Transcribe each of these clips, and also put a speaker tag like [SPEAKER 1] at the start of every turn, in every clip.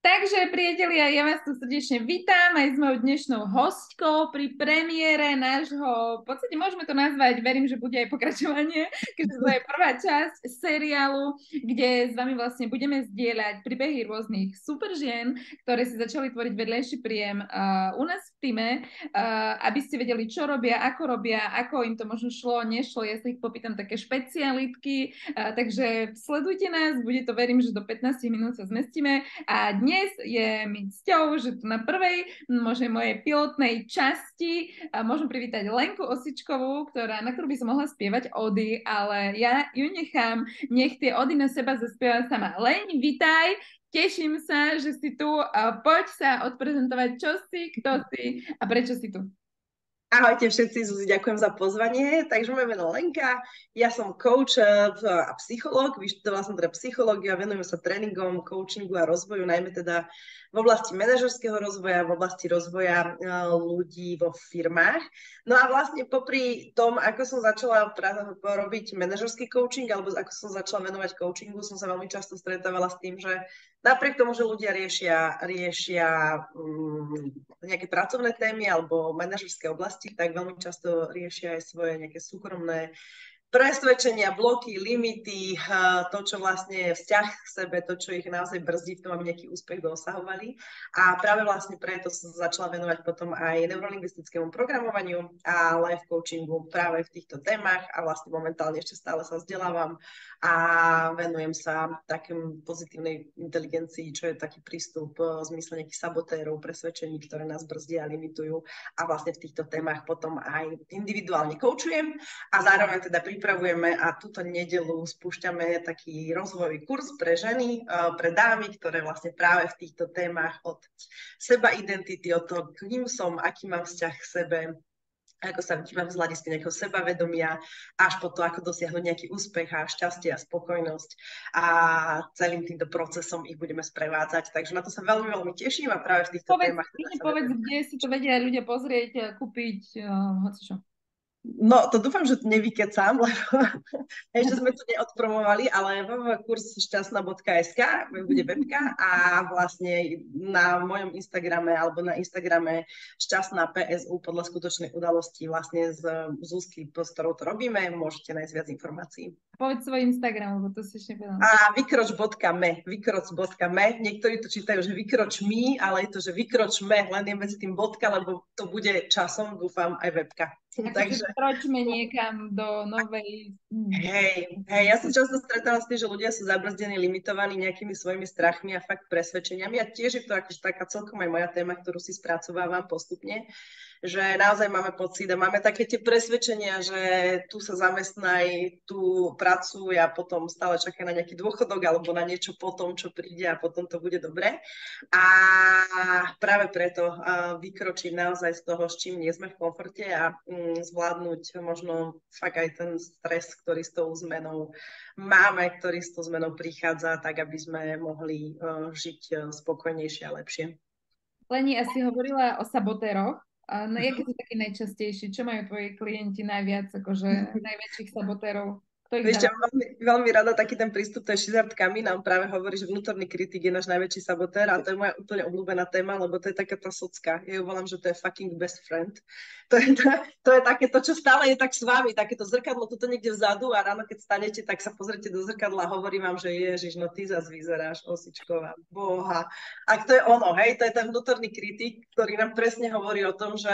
[SPEAKER 1] Takže, priatelia, ja vás tu srdečne vítam aj s mojou dnešnou hostkou pri premiére nášho, v podstate môžeme to nazvať, verím, že bude aj pokračovanie, keďže to je prvá časť seriálu, kde s vami vlastne budeme zdieľať príbehy rôznych super žien, ktoré si začali tvoriť vedlejší príjem u nás v týme, aby ste vedeli, čo robia, ako im to možno šlo, nešlo. Ja sa ich popýtam také špecialitky, takže sledujte nás, bude to, verím, že do 15 minút sa zmestíme. A dnes je mi cťou, že tu na prvej možno mojej pilotnej časti môžem privítať Lenku Osičkovú, na ktorú by som mohla spievať ody, ale ja ju nechám, nech tie ody na seba zaspieva sama. Leň, vitaj, teším sa, že si tu, poď sa odprezentovať, čo si, kto si a prečo si tu.
[SPEAKER 2] Ahojte všetci, Zuzi, ďakujem za pozvanie. Takže moje meno Lenka, ja som coach a psychológ, vyštudovala som teda psychológiu a venujem sa tréningom, coachingu a rozvoju, najmä teda v oblasti manažerského rozvoja, v oblasti rozvoja ľudí vo firmách. No a vlastne popri tom, ako som začala robiť manažerský coaching, alebo ako som začala venovať coachingu, som sa veľmi často stretávala s tým, že napriek tomu, že ľudia riešia nejaké pracovné témy alebo manažerské oblasti, tak veľmi často riešia aj svoje nejaké súkromné presvedčenia, bloky, limity, to, čo vlastne je vzťah k sebe, to, čo ich naozaj brzdí v tom, aby nejaký úspech dosahovali. A práve vlastne preto som začala venovať potom aj neurolingvistickému programovaniu a life coachingu práve v týchto témach a vlastne momentálne ešte stále sa vzdelávam a venujem sa takým pozitívnej inteligencii, čo je taký prístup v zmysle nejakých sabotérov, presvedčení, ktoré nás brzdia a limitujú a vlastne v týchto témach potom aj individuálne coachujem a zároveň teda pripravujeme a túto nedeľu spúšťame taký rozvojový kurz pre ženy, pre dámy, ktoré vlastne práve v týchto témach od seba identity, od toho, kým som, aký mám vzťah k sebe, ako sa vnímam z hľadiska nejakého sebavedomia, až po to, ako dosiahnuť nejaký úspech a šťastie a spokojnosť. A celým týmto procesom ich budeme sprevádzať. Takže na to sa veľmi, veľmi teším a práve v týchto témach.
[SPEAKER 1] Povedz, kde si to vedia ľudia pozrieť, kúpiť, hocičo.
[SPEAKER 2] No, to dúfam, že to nevykecám, lebo ešte sme to neodpromovali, ale kurz šťastná.sk bude webka a vlastne na mojom Instagrame alebo na Instagrame šťastná PSU podľa skutočnej udalosti vlastne z Zuzky, s ktorou to robíme, môžete nájsť viac informácií.
[SPEAKER 1] Povedz svoj Instagram, lebo to si ešte povedal.
[SPEAKER 2] A vykroč.me. Niektorí to čítajú, že vykroč.me, ale je to, že vykroč.me, len je medzi tým bodka, lebo to bude časom, dúfam, aj webka.
[SPEAKER 1] Takže kročme niekam do novej...
[SPEAKER 2] Hej, ja sa často stretávam s tým, že ľudia sú zabrzdení, limitovaní nejakými svojimi strachmi a fakt presvedčeniami a tiež je to akože taká celkom aj moja téma, ktorú si spracovávam postupne, že naozaj máme pocit a máme také tie presvedčenia, že tu sa zamestnaj, tu pracuj a potom stále čaká na nejaký dôchodok alebo na niečo potom, čo príde a potom to bude dobre. A práve preto vykročiť naozaj z toho, s čím nie sme v komforte a zvládnuť možno fakt aj ten stres, ktorý s tou zmenou máme, ktorý s tou zmenou prichádza, tak aby sme mohli žiť spokojnejšie a lepšie.
[SPEAKER 1] Leni, asi hovorila o sabotéroch. No, aké sú takí najčastejší? Čo majú tvoji klienti najviac, akože najväčších sabotérov?
[SPEAKER 2] Vieš, ja veľmi rada taký ten prístup, to je Shizard Kami, nám práve hovorí, že vnútorný kritik je náš najväčší sabotér a to je moja úplne obľúbená téma, lebo to je taká tá socka. Ja ju volám, že to je fucking best friend. To je také to, čo stále je tak s vami, takéto zrkadlo tuto niekde vzadu a ráno, keď stanete, tak sa pozrite do zrkadla a hovorím vám, že ježiš, no ty zas vyzeráš, Osičková, boha. A to je ono, hej, to je ten vnútorný kritik, ktorý nám presne hovorí o tom, že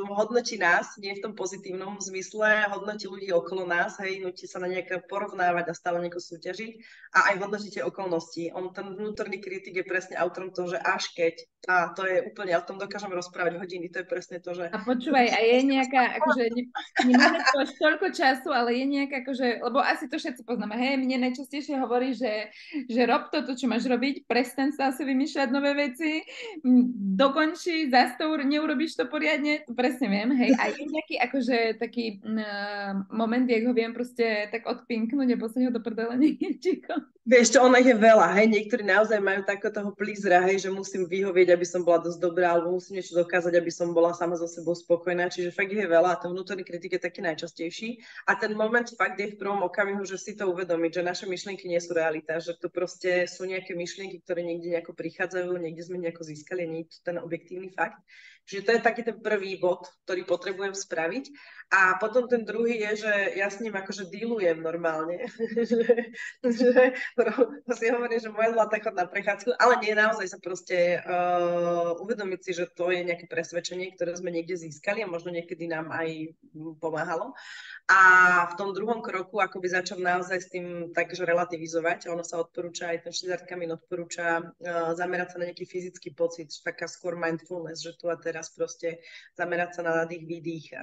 [SPEAKER 2] hodnotí nás, nie v tom pozitívnom zmysle, hodnotí ľudí okolo nás, hej, nutí sa na nejaké porovnávať a stále nieko súťažiť a aj hodnotíte okolnosti. Ten vnútorný kritik je presne autorom toho, že až keď, a to je úplne, o tom dokážeme rozprávať hodiny, to je presne to, že...
[SPEAKER 1] A počúvaj, a je nejaká, akože, nemáme to až toľko času, ale je nejaká, akože, lebo asi to všetci poznáme, hej, mne najčastejšie hovorí, že rob to, čo máš robiť, prestaň sa asi vymýšľať nové veci, dokončí, zastav, neurobíš to poriadne, to presne viem, hej. A je nejaký akože taký moment, jak ho viem proste tak odpinknúť a poslať ho do prdele niečíko.
[SPEAKER 2] Vieš čo, ono ich je veľa, hej, niektorí naozaj majú takého toho plízra, hej, že musím vyhovieť, aby som bola dosť dobrá, alebo musím niečo dokázať, aby som bola sama so sebou spokojná, čiže fakt ich je veľa a ten vnútorný kritik je taký najčastejší. A ten moment fakt je v prvom okamihu, že si to uvedomiť, že naše myšlienky nie sú realita, že to proste sú nejaké myšlienky, ktoré niekde nejako prichádzajú, niekde sme nejako získali, nie je to ten objektívny fakt. Čiže to je taký ten prvý bod, ktorý potrebujem spraviť. A potom ten druhý je, že ja s ním akože dealujem normálne. že si hovorím, že moja zlatá chod na prechádzku, ale nie, naozaj sa proste uvedomiť si, že to je nejaké presvedčenie, ktoré sme niekde získali a možno niekedy nám aj pomáhalo. A v tom druhom kroku akoby začať naozaj s tým takže relativizovať. Ono sa odporúča, aj ten štandard Kamin odporúča zamerať sa na nejaký fyzický pocit, taká skôr mindfulness, že tu a teraz proste zamerať sa na nádych, výdych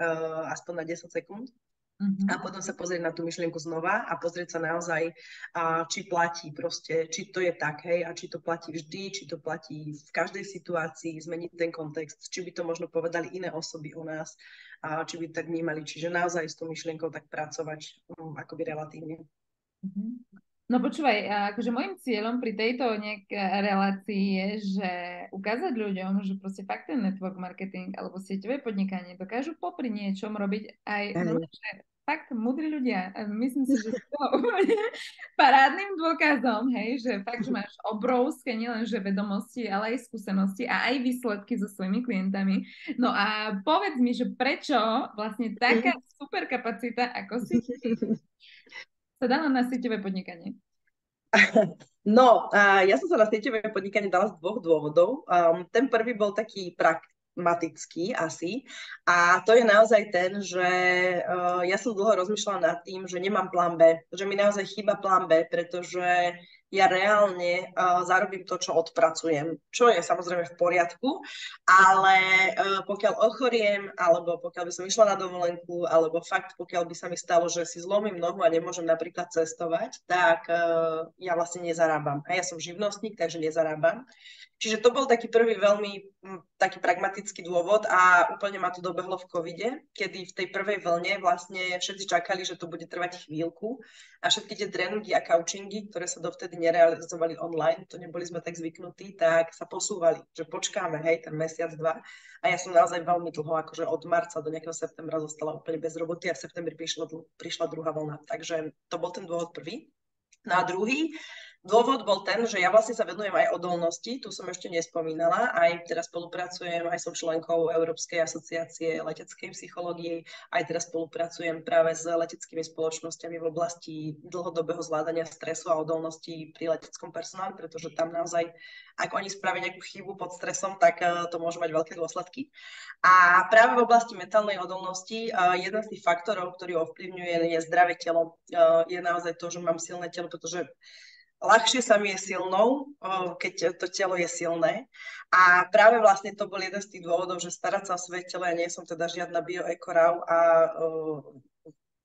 [SPEAKER 2] aspoň na 10 sekúnd. A potom sa pozrieť na tú myšlienku znova a pozrieť sa naozaj, či platí proste, či to je tak, hej, a či to platí vždy, či to platí v každej situácii, zmeniť ten kontext, či by to možno povedali iné osoby o nás, a či by tak vnímali. Čiže naozaj s tou myšlienkou tak pracovať akoby relatívne.
[SPEAKER 1] No počúvaj, akože môjim cieľom pri tejto relácii je, že ukázať ľuďom, že proste fakt ten network marketing alebo sieťové podnikanie dokážu popri niečom robiť aj fakt múdri ľudia. Myslím si, že to je úplne parádnym dôkazom, hej, že fakt, že máš obrovské nielenže vedomosti, ale aj skúsenosti a aj výsledky so svojimi klientami. No a povedz mi, že prečo vlastne taká super kapacita, ako si sa dala na sieťové podnikanie?
[SPEAKER 2] No, ja som sa na sieťové podnikanie dala z dvoch dôvodov. Ten prvý bol taký pragmatický asi. A to je naozaj ten, že ja som dlho rozmýšľala nad tým, že nemám plán B, že mi naozaj chýba plán B, pretože ja reálne zarobím to, čo odpracujem, čo je samozrejme v poriadku, ale pokiaľ ochoriem, alebo pokiaľ by som išla na dovolenku, alebo fakt pokiaľ by sa mi stalo, že si zlomím nohu a nemôžem napríklad cestovať, tak ja vlastne nezarábam. A ja som živnostník, takže nezarábam. Čiže to bol taký prvý veľmi taký pragmatický dôvod a úplne ma to dobehlo v covide, kedy v tej prvej vlne vlastne všetci čakali, že to bude trvať chvíľku a všetky tie tréningy a coachingy, ktoré sa dovtedy nerealizovali online, to neboli sme tak zvyknutí, tak sa posúvali, že počkáme, hej, ten mesiac, dva. A ja som naozaj veľmi dlho, akože od marca do nejakého septembra zostala úplne bez roboty a v septembri prišla druhá vlna. Takže to bol ten dôvod prvý. No a druhý dôvod bol ten, že ja vlastne sa venujem aj odolnosti, tu som ešte nespomínala, aj teraz spolupracujem, aj som členkou Európskej asociácie leteckej psychológie, aj teraz spolupracujem práve s leteckými spoločnosťami v oblasti dlhodobého zvládania stresu a odolnosti pri leteckom personáli, pretože tam naozaj, ak oni spravia nejakú chybu pod stresom, tak to môže mať veľké dôsledky. A práve v oblasti mentálnej odolnosti jeden z tých faktorov, ktorý ovplyvňuje, je zdravé telo. Je naozaj to, že mám silné telo, pretože ľahšie sa mi je silnou, keď to telo je silné. A práve vlastne to bol jeden z tých dôvodov, že starať sa o svoje telo, ja nie som teda žiadna bioekorav a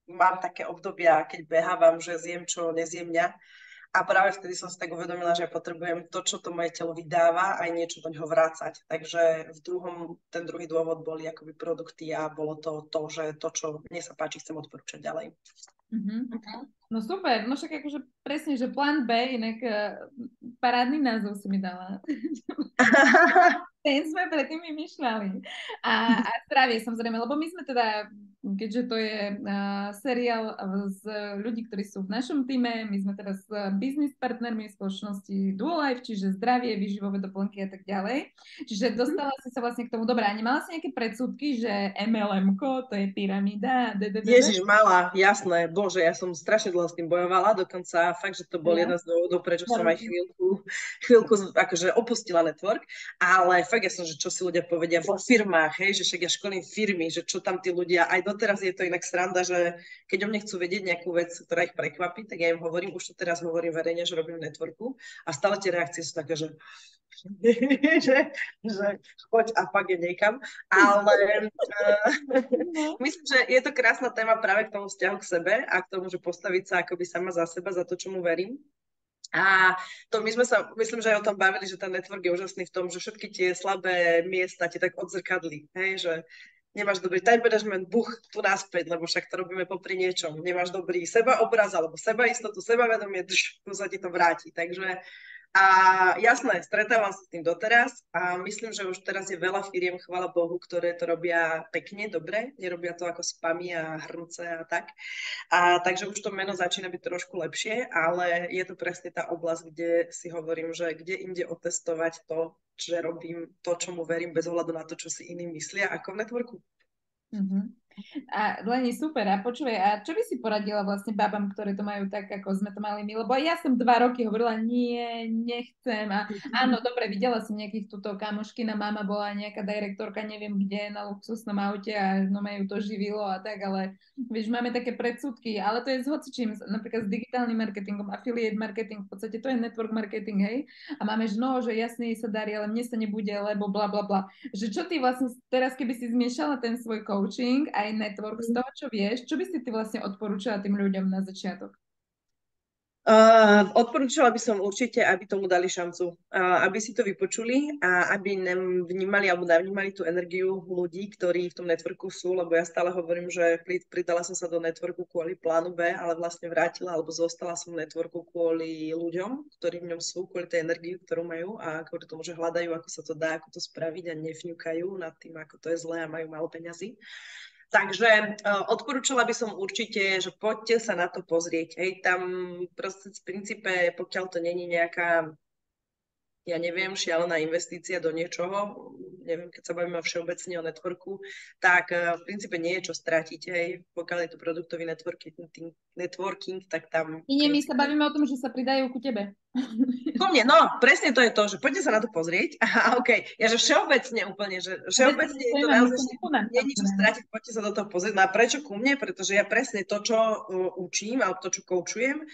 [SPEAKER 2] mám také obdobia, keď behávam, že zjem, čo nezjem mňa. A práve vtedy som si tak uvedomila, že potrebujem to, čo to moje telo vydáva, aj niečo do ňoho vrácať. Takže ten druhý dôvod boli akoby produkty a bolo to, že to, čo mne sa páči, chcem odporúčať ďalej.
[SPEAKER 1] No super, no však akože presne, že plán B, inak parádny názov si mi dala. Ten sme predtým vymýšľali. A zdravie samozrejme, lebo my sme teda, keďže to je seriál z ľudí, ktorí sú v našom týme, my sme teraz business partnermi spoločnosti Duolife, čiže zdravie, výživové doplnky a tak ďalej. Čiže dostala si sa vlastne k tomu. Dobrá, nemala si nejaké predsudky, že MLM-ko, to je pyramída?
[SPEAKER 2] Ježiš, mala, jasné, bože, ja som strašne dlho s tým bojovala, dokonca fakt, že to bol jeden z dôvodov, prečo som aj chvíľku akože opustila network, ale fakt ja som, že čo si ľudia povedia vo firmách, hej, že však ja školím firmy, že čo tam tí ľudia, aj doteraz je to inak sranda, že keď o mne chcú vedieť nejakú vec, ktorá ich prekvapí, tak ja im hovorím, už to teraz hovorím verejne, že robím v networku a stále tie reakcie sú také, že choď a fakt je niekam, ale myslím, že je to krásna téma práve k tomu vzťahu k sebe a k tomu, že postaviť sa akoby sama za seba, za to, čomu verím. A to my sme sa, myslím, že aj o tom bavili, že ten network je úžasný v tom, že všetky tie slabé miesta ti tak odzrkadlí, hej, že nemáš dobrý time management, tu naspäť, lebo však to robíme popri niečom. Nemáš dobrý sebaobraz alebo sebaistotu, sebavedomie, tu sa ti to vráti. Takže a jasné, stretávam sa s tým doteraz a myslím, že už teraz je veľa firiem, chvála Bohu, ktoré to robia pekne, dobre, nerobia to ako spamy a hrnce a tak. A takže už to meno začína byť trošku lepšie, ale je to presne tá oblasť, kde si hovorím, že kde inde otestovať to, že robím to, čomu verím, bez ohľadu na to, čo si iní myslia, ako v networku.
[SPEAKER 1] Mm-hmm. A Leni, super. A počúvaj, a čo by si poradila vlastne babám, ktoré to majú tak, ako sme to mali my? Lebo ja som 2 roky hovorila, nie, nechcem. A áno, dobre, videla som nejakých túto kamoškina, mama bola nejaká direktorka, neviem kde, na luxusnom aute a no majú to živilo a tak, ale vieš, máme také predsudky, ale to je s hocičím, napríklad s digitálnym marketingom, affiliate marketing, v podstate to je network marketing, hej? A máme, že no, že jasne sa darí, ale mne sa nebude, lebo bla bla bla. Že čo ty vlastne teraz, keby si zmiešala ten svoj coaching aj network z toho, čo vieš, čo by si ty vlastne odporúčala tým ľuďom na začiatok?
[SPEAKER 2] Odporúčala by som určite, aby tomu dali šancu, aby si to vypočuli a aby vnímali alebo navnímali tú energiu ľudí, ktorí v tom networku sú, lebo ja stále hovorím, že pridala som sa do networku kvôli plánu B, ale vlastne vrátila alebo zostala som v networku kvôli ľuďom, ktorí v ňom sú, kvôli tej energii, ktorú majú a kvôli tomu, že hľadajú, ako sa to dá, ako to spraviť a nefňukajú nad tým, ako to je zlé a majú málo peňazí. Takže odporúčala by som určite, že poďte sa na to pozrieť. Hej, tam proste v princípe, pokiaľ to není nejaká, ja neviem, šialená investícia do niečoho, neviem, keď sa bavíme všeobecne o networku, tak v princípe nie je čo stratiť. Hej, pokiaľ je to produktový networking, tak tam...
[SPEAKER 1] Nie, my sa bavíme o tom, že sa pridajú ku tebe.
[SPEAKER 2] Ku mne, no, presne to je to, že poďte sa na to pozrieť. Aha, OK. Ja, že všeobecne úplne, že všeobecne je to naozaj, nie je niečo stratiť, poďte sa do toho pozrieť. No a prečo ku mne? Pretože ja presne to, čo učím, alebo to, čo koučujem,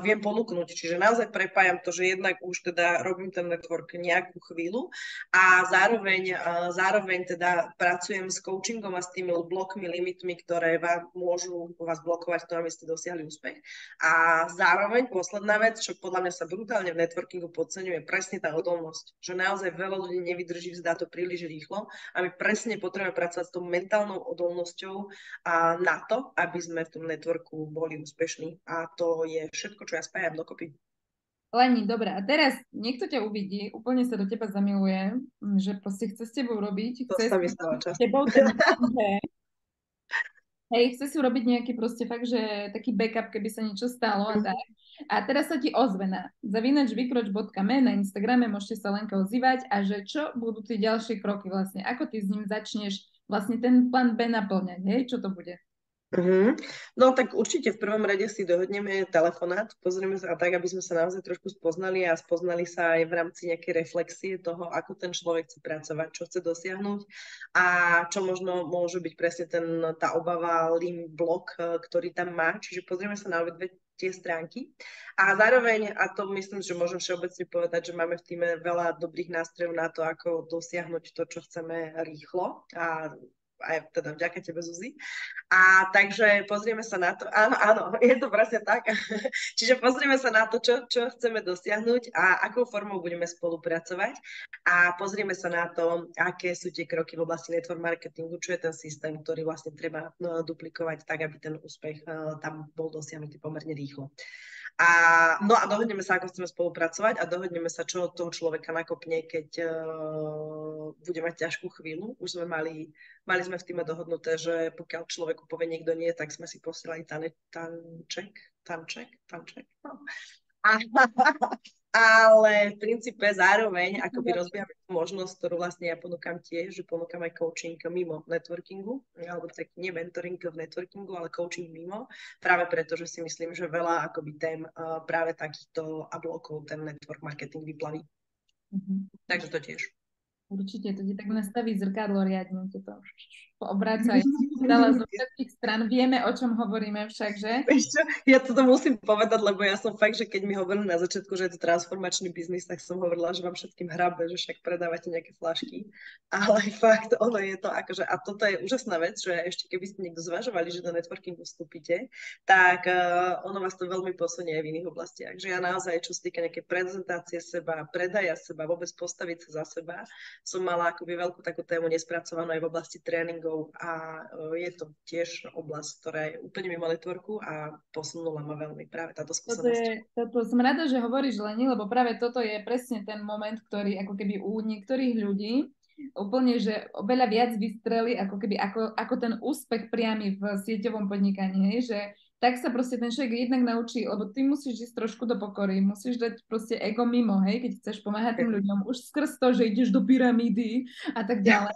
[SPEAKER 2] viem ponúknuť. Čiže naozaj prepájam to, že jednak už teda robím ten network nejakú chvíľu a zároveň teda pracujem s coachingom a s tými blokmi, limitmi, ktoré vám môžu vás blokovať v tom, aby ste dosiahli úspech. A zároveň posledná vec, čo podľa mňa sa brutálne v networkingu podceňuje, presne tá odolnosť. Že naozaj veľa ľudí nevydrží, vzdá to príliš rýchlo a my presne potrebujeme pracovať s tou mentálnou odolnosťou a na to, aby sme v tom networku boli úspešní. A to je všetko, čo ja spájam dokopy.
[SPEAKER 1] Leni, dobre, a teraz niekto ťa uvidí, úplne sa do teba zamiluje, že proste chce s tebou robiť,
[SPEAKER 2] To
[SPEAKER 1] chce
[SPEAKER 2] sa mi stáva často.
[SPEAKER 1] s tebou ten hej, chce si urobiť nejaký proste fakt, že taký backup, keby sa niečo stalo a tak. A teraz sa ti ozve na @vykroč.me na Instagrame, môžete sa Lenka ozývať a že čo budú tie ďalšie kroky vlastne, ako ty s ním začneš vlastne ten plán B naplňať, hej, čo to bude?
[SPEAKER 2] No tak určite v prvom rade si dohodneme telefonát, pozrieme sa tak, aby sme sa naozaj trošku spoznali a spoznali sa aj v rámci nejakej reflexie toho, ako ten človek chce pracovať, čo chce dosiahnuť a čo možno môže byť presne tá obava, blok, ktorý tam má. Čiže pozrieme sa na obidve tie stránky. A zároveň, a to myslím, že môžem všeobecne povedať, že máme v týme veľa dobrých nástrojov na to, ako dosiahnuť to, čo chceme rýchlo a aj teda vďaka tebe, Zuzi. A takže pozrieme sa na to, áno, je to presne tak. Čiže pozrieme sa na to, čo chceme dosiahnuť a akou formou budeme spolupracovať a pozrieme sa na to, aké sú tie kroky v oblasti network marketingu, čo je ten systém, ktorý vlastne treba duplikovať tak, aby ten úspech tam bol dosiahnutý pomerne rýchlo. No a dohodneme sa, ako chceme spolupracovať a dohodneme sa, čo toho človeka nakopne, keď bude mať ťažkú chvíľu. Už sme mali sme v týme dohodnuté, že pokiaľ človeku povie niekto nie, tak sme si posielali tanček. No. Ale v princípe zároveň akoby rozbijame možnosť, ktorú vlastne ja ponúkam tiež, že ponúkam aj coaching mimo networkingu, alebo tak nie mentoring v networkingu, ale coaching mimo, práve preto, že si myslím, že veľa akoby tém práve takýchto a blokov ten network marketing vyplaví. Takže to tiež.
[SPEAKER 1] Určite, to ti tak nastaví zrkadlo riadne. obráca. Ja som povedala zo všetkých stran. Vieme, o čom hovoríme však, že?
[SPEAKER 2] Vieš čo, ja to musím povedať, lebo ja som fakt, že keď mi hovorili na začiatku, že je to transformačný biznis, tak som hovorila, že vám všetkým hrabe, že však predávate nejaké flašky. Ale fakt, ono je to akože, a toto je úžasná vec, že ešte keby ste niekto zvažovali, že do networkingu vstúpite, tak ono vás to veľmi posunie aj v iných oblastiach. Že ja naozaj, čo sa týka nejaké prezentácie seba, predaja seba, vôbec postaviť sa za seba, som mala akoby veľkú takú tému nespracovanú aj v oblasti tréningov a je to tiež oblasť, ktorá je úplne mimo networku a posunula ma veľmi práve táto skúsenosť.
[SPEAKER 1] Toto som rada, že hovoríš, Leni, lebo práve toto je presne ten moment, ktorý ako keby u niektorých ľudí úplne, že oveľa viac vystreli, ako keby ako ten úspech priamy v sieťovom podnikaní, že tak sa proste ten človek jednak naučí, lebo ty musíš ísť trošku do pokory, musíš dať proste ego mimo, hej, keď chceš pomáhať tým ľuďom, už skrz to, že ideš do pyramídy a tak ďalej.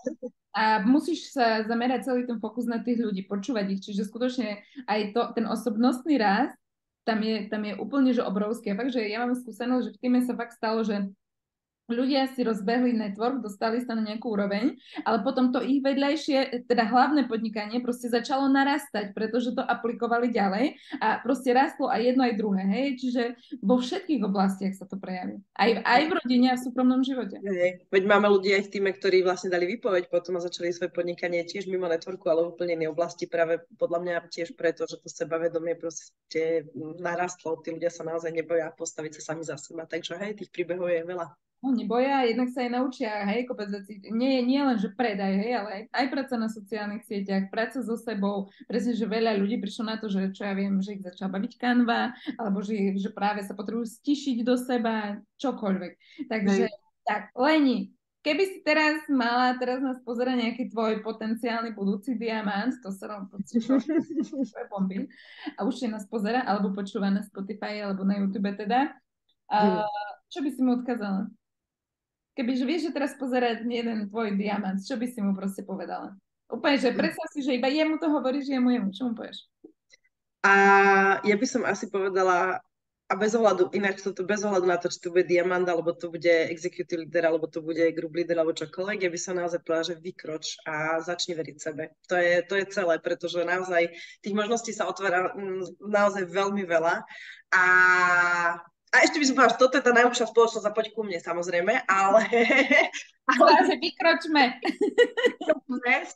[SPEAKER 1] A musíš sa zamerať celý ten fokus na tých ľudí, počúvať ich, čiže skutočne aj ten osobnostný rast tam je úplne že obrovský. A fakt, že ja mám skúsenosť, že v týme sa fakt stalo, že ľudia si rozbehli network, dostali sa na nejakú úroveň, ale potom to ich vedľajšie, teda hlavné podnikanie proste začalo narastať, pretože to aplikovali ďalej a proste rastlo aj jedno, aj druhé, hej, čiže vo všetkých oblastiach sa to prejaví. Aj v rodine a v súkromnom živote.
[SPEAKER 2] Veď máme ľudí aj v týme, ktorí vlastne dali výpoveď potom a začali svoje podnikanie tiež mimo networku, ale v úplne inej oblasti, práve podľa mňa tiež preto, že to sebavedomie proste narastlo, tí ľudia sa naozaj neboja postaviť sa sami za seba, takže hej, tých príbehov je veľa.
[SPEAKER 1] Oni boja, jednak sa aj naučia, hej, kopec vecí. Nie len, že predaj, hej, ale aj práca na sociálnych sieťach, práca so sebou. Presne, že veľa ľudí prišlo na to, že čo ja viem, že ich začala baviť Canva, alebo že práve sa potrebujú stišiť do seba, čokoľvek. Takže, tak, Leni, keby si teraz nás pozerať nejaký tvoj potenciálny budúci diamant, to sa nám bomby, a už nás pozera, alebo počúva na Spotify, alebo na YouTube teda, čo by si mu odkázala? Kebyže vieš, že teraz pozerať jeden tvoj diamant, čo by si mu proste povedala? Úplne, že predstav si, že iba jemu to hovoríš, jemu. Čo mu povieš?
[SPEAKER 2] A ja by som asi povedala, a bez ohľadu, ináč toto bez ohľadu na to, či to bude diamant, alebo to bude executive leader, alebo to bude group leader, alebo čokoľvek, ja by som naozaj povedala, že vykroč a začni veriť sebe. To je celé, pretože naozaj tých možností sa otvára naozaj veľmi veľa. A ešte by som povedala, že toto je tá najlepšia spoločnosť a poď ku mne, samozrejme, ale
[SPEAKER 1] že vykročme.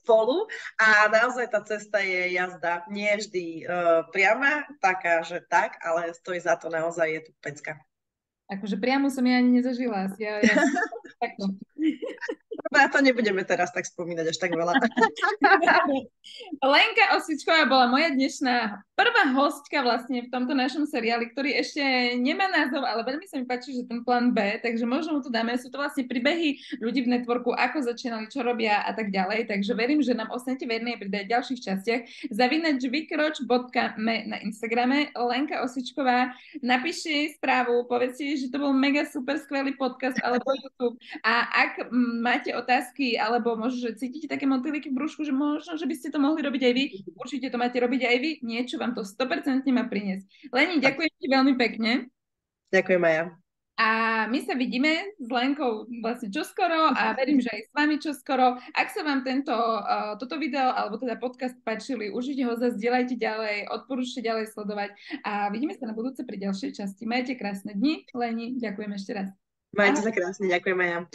[SPEAKER 2] Spolu a naozaj tá cesta je jazda nie vždy priama, taká, že tak, ale stojí za to, naozaj je tu pecka.
[SPEAKER 1] Akože priamo som ja ani nezažila. Takto.
[SPEAKER 2] Na to nebudeme teraz tak spomínať až tak veľa.
[SPEAKER 1] Lenka Osičková bola moja dnešná prvá hostka vlastne v tomto našom seriáli, ktorý ešte nemá názov, ale veľmi sa mi páči, že ten plán B, takže možno mu to dáme. Sú to vlastne príbehy ľudí v networku, ako začínali, čo robia a tak ďalej. Takže verím, že nám ostanete verní pri ďalších častiach. @vykroč.me na Instagrame. Lenka Osičková, napíšte správu, povedzte, že to bol mega super skvelý podcast alebo YouTube. A ak máte otázky, alebo možno, že cítite také motýliky v brúšku, že možno, že by ste to mohli robiť aj vy, určite to máte robiť aj vy, niečo vám to 100% má priniesť. Leni, ďakujem ti veľmi pekne.
[SPEAKER 2] Ďakujem, Maja.
[SPEAKER 1] A my sa vidíme s Lenkou vlastne čoskoro a verím, že aj s vami čoskoro. Ak sa vám toto video alebo teda podcast páčili, určite ho zazdieľajte ďalej, odporúčte ďalej sledovať a vidíme sa na budúce pri ďalšej časti. Majte krásne dni. Leni, ďakujem ešte raz.
[SPEAKER 2] Majte sa krásne, ďakujem, Maja.